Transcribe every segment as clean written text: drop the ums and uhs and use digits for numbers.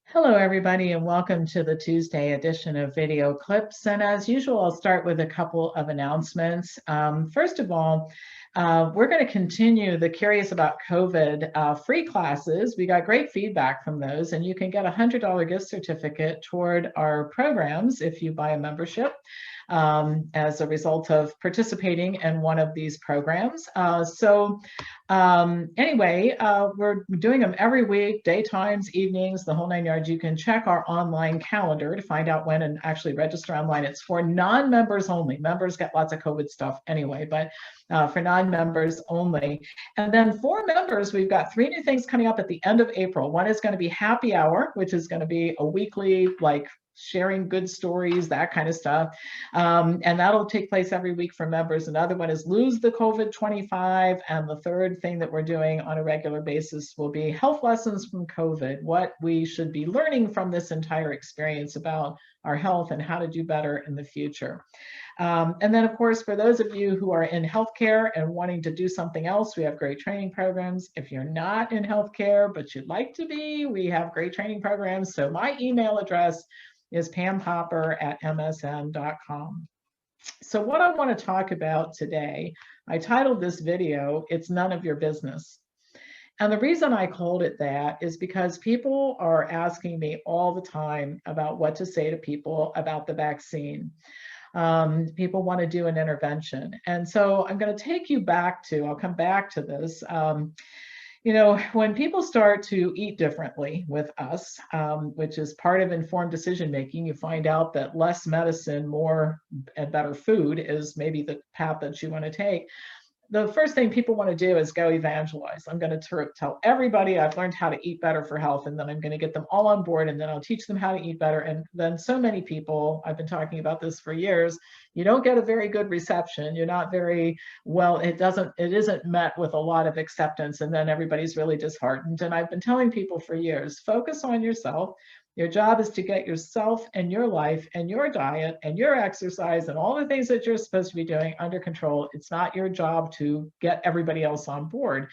Hello, everybody, and welcome to the Tuesday edition of Video Clips. And as usual, I'll start with a couple of announcements. First of all, we're going to continue the Curious About COVID free classes. We got great feedback from those, and you can get a $100 gift certificate toward our programs if you buy a membership as a result of participating in one of these programs. Anyway, we're doing them every week, daytimes, evenings, the whole 9 yards. You can check our online calendar to find out when and actually register online. It's for non-members only. Members get lots of COVID stuff anyway, but for non-members only. And then for members, we've got 3 new things coming up at the end of April. One is going to be Happy Hour, which is going to be a weekly, sharing good stories, that kind of stuff. And that'll take place every week for members. Another one is Lose the COVID 25. And the third thing that we're doing on a regular basis will be Health Lessons from COVID, what we should be learning from this entire experience about our health and how to do better in the future. And then, of course, for those of you who are in healthcare and wanting to do something else, we have great training programs. If you're not in healthcare, but you'd like to be, we have great training programs. So my email address is pampopper@msn.com. So what I want to talk about today, I titled this video, It's None of Your Business. And the reason I called it that is because people are asking me all the time about what to say to people about the vaccine. People want to do an intervention. And so I'm going to take you back to, I'll come back to this. When people start to eat differently with us, which is part of informed decision making, you find out that less medicine, more and better food is maybe the path that you want to take. The first thing people want to do is go evangelize. I'm going to tell everybody I've learned how to eat better for health, and then I'm going to get them all on board, and then I'll teach them how to eat better. And then so many people, I've been talking about this for years, you don't get a very good reception. You're not very well, it isn't met with a lot of acceptance, and then everybody's really disheartened. And I've been telling people for years, focus on yourself. Your job is to get yourself and your life and your diet and your exercise and all the things that you're supposed to be doing under control. It's not your job to get everybody else on board.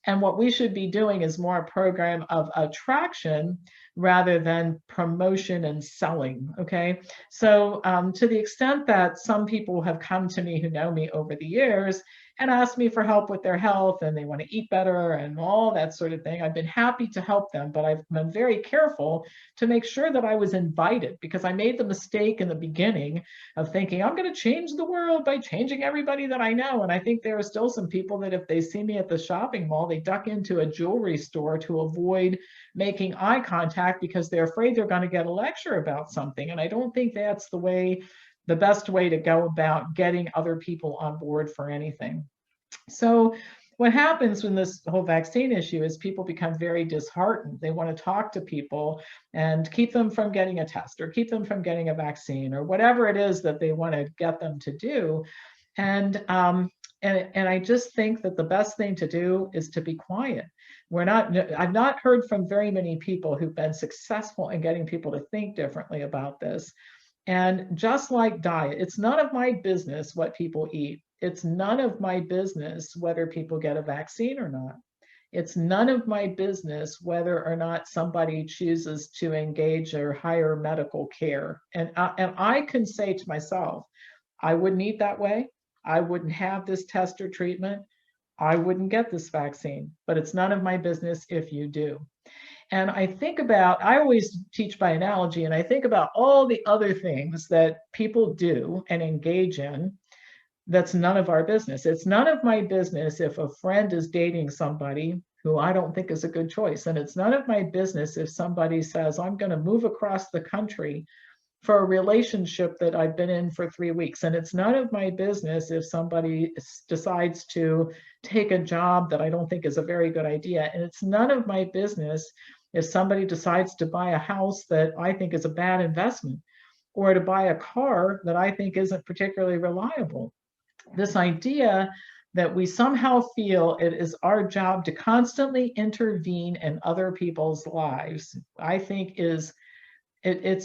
And what we should be doing is more a program of attraction rather than promotion and selling, okay? So to the extent that some people have come to me who know me over the years and asked me for help with their health and they want to eat better and all that sort of thing, I've been happy to help them, but I've been very careful to make sure that I was invited, because I made the mistake in the beginning of thinking I'm going to change the world by changing everybody that I know. And I think there are still some people that if they see me at the shopping mall, they duck into a jewelry store to avoid making eye contact because they're afraid they're going to get a lecture about something. And I don't think that's the best way to go about getting other people on board for anything. So what happens when this whole vaccine issue is people become very disheartened. They want to talk to people and keep them from getting a test or keep them from getting a vaccine or whatever it is that they want to get them to do. And I just think that the best thing to do is to be quiet. I've not heard from very many people who've been successful in getting people to think differently about this. And just like diet, it's none of my business what people eat. It's none of my business whether people get a vaccine or not. It's none of my business whether or not somebody chooses to engage or hire medical care. And I can say to myself, I wouldn't eat that way. I wouldn't have this test or treatment. I wouldn't get this vaccine, but it's none of my business if you do. And I always teach by analogy, and I think about all the other things that people do and engage in that's none of our business. It's none of my business if a friend is dating somebody who I don't think is a good choice. And it's none of my business if somebody says, I'm going to move across the country for a relationship that I've been in for 3 weeks. And it's none of my business if somebody decides to take a job that I don't think is a very good idea. And it's none of my business if somebody decides to buy a house that I think is a bad investment, or to buy a car that I think isn't particularly reliable. This idea that we somehow feel it is our job to constantly intervene in other people's lives, I think it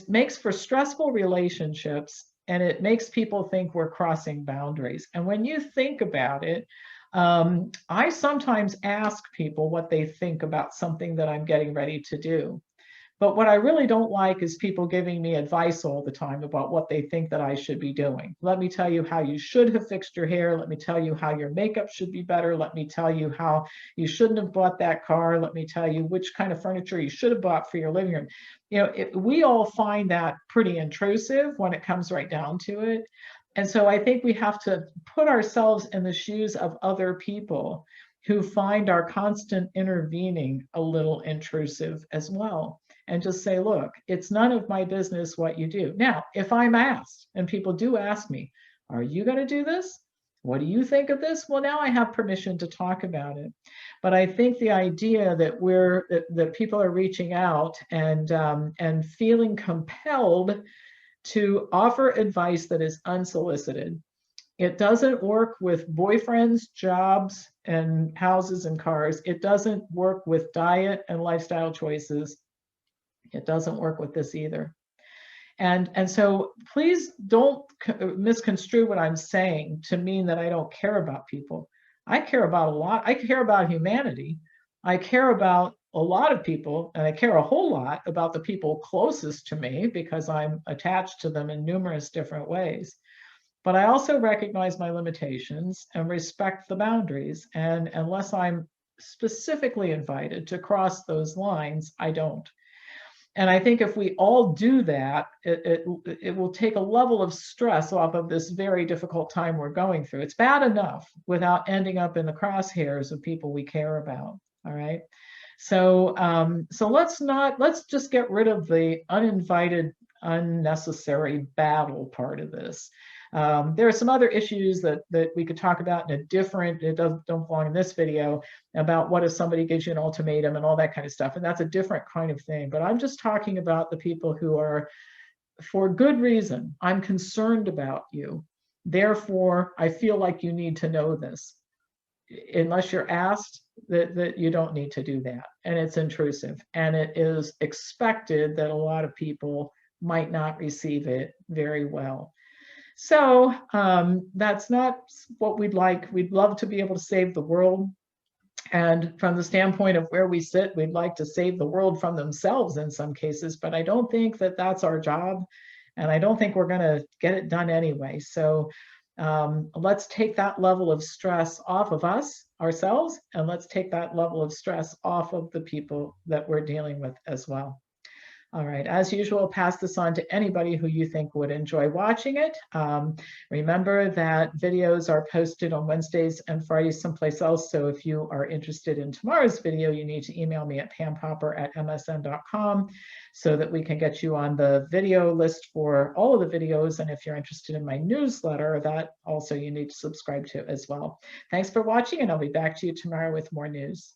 makes for stressful relationships, and it makes people think we're crossing boundaries. And when you think about it, I sometimes ask people what they think about something that I'm getting ready to do. But what I really don't like is people giving me advice all the time about what they think that I should be doing. Let me tell you how you should have fixed your hair. Let me tell you how your makeup should be better. Let me tell you how you shouldn't have bought that car. Let me tell you which kind of furniture you should have bought for your living room. You know, we all find that pretty intrusive when it comes right down to it. And so I think we have to put ourselves in the shoes of other people who find our constant intervening a little intrusive as well. And just say, look, it's none of my business what you do. Now, if I'm asked, and people do ask me, are you going to do this? What do you think of this? Well, now I have permission to talk about it. But I think the idea that that people are reaching out and feeling compelled to offer advice that is unsolicited. It doesn't work with boyfriends, jobs, and houses and cars. It doesn't work with diet and lifestyle choices. It doesn't work with this either. And so please don't misconstrue what I'm saying to mean that I don't care about people. I care about a lot. I care about humanity. I care about a lot of people, and I care a whole lot about the people closest to me because I'm attached to them in numerous different ways. But I also recognize my limitations and respect the boundaries. And unless I'm specifically invited to cross those lines, I don't. And I think if we all do that, it will take a level of stress off of this very difficult time we're going through. It's bad enough without ending up in the crosshairs of people we care about. All right. So let's just get rid of the uninvited, unnecessary battle part of this. There are some other issues that we could talk about in a different, it don't belong in this video, about what if somebody gives you an ultimatum and all that kind of stuff. And that's a different kind of thing. But I'm just talking about the people who are, for good reason, I'm concerned about you. Therefore, I feel like you need to know this. Unless you're asked, that you don't need to do that. And it's intrusive. And it is expected that a lot of people might not receive it very well. So that's not what we'd like. We'd love to be able to save the world. And from the standpoint of where we sit, we'd like to save the world from themselves in some cases, but I don't think that that's our job. And I don't think we're going to get it done anyway. So let's take that level of stress off of us, ourselves, and let's take that level of stress off of the people that we're dealing with as well. All right, as usual, pass this on to anybody who you think would enjoy watching it. Remember that videos are posted on Wednesdays and Fridays someplace else. So if you are interested in tomorrow's video, you need to email me at pampopper@msn.com so that we can get you on the video list for all of the videos. And if you're interested in my newsletter, that also you need to subscribe to as well. Thanks for watching, and I'll be back to you tomorrow with more news.